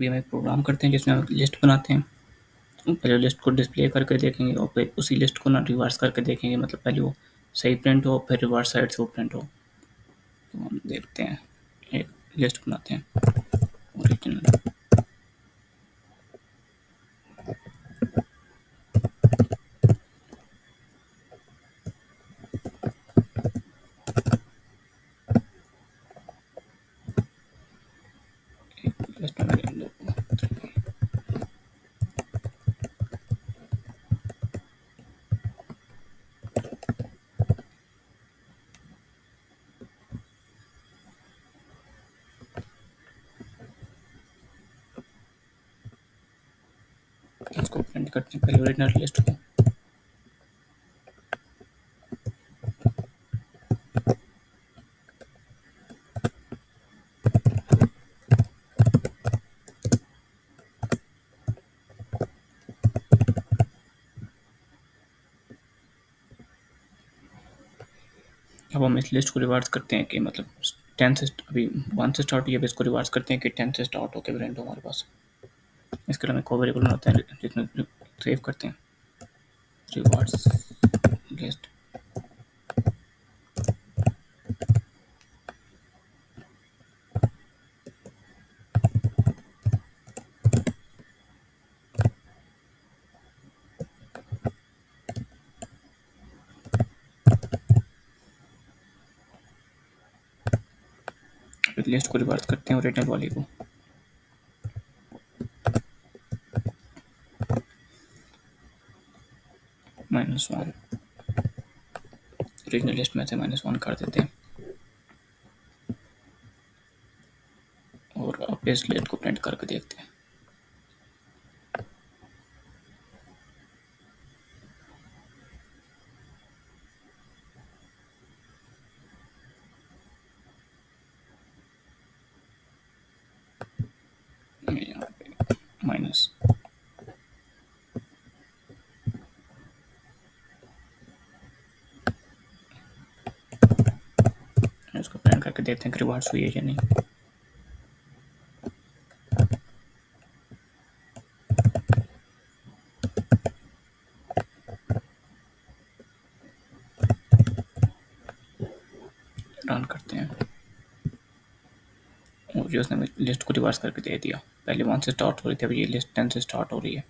अभी हम एक प्रोग्राम करते हैं जिसमें हम लिस्ट बनाते हैं। पहले लिस्ट को डिस्प्ले करके देखेंगे और फिर उसी लिस्ट को ना रिवर्स करके देखेंगे, मतलब पहले वो सही प्रिंट हो फिर रिवर्स साइड से वो प्रिंट हो। तो हम देखते हैं, एक लिस्ट बनाते हैं ओरिजिनल। लिस्ट में इसको प्रिंट करते हैं पहले ओरिजिनल लिस्ट को। अब हम इस लिस्ट को रिवर्स करते हैं कि मतलब 10 से अभी 1 से स्टार्ट हुई है, अब इसको रिवर्स करते हैं कि 10 से स्टार्ट होकर प्रिंट हो हमारे पास। इसके लिए हमें को वेरिएबल बनाते हैं जिसमें सेव करते हैं रिवर्स लिस्ट। फिर लिस्ट को रिवर्स करते हैं ओरिजिनल वाली को। -1 ओरिजिनल लिस्ट में से -1 कर देते हैं और अब इस लिस्ट को प्रिंट करके देखते हैं। यहाँ पे माइनस इसको प्रिंट करके देखते हैं कि रिवर्स हुई है या नहीं। रन करते हैं और जो उसने लिस्ट को रिवर्स करके दे दिया। पहले 1 से स्टार्ट हो रही थी, अभी ये लिस्ट 10 से स्टार्ट हो रही है।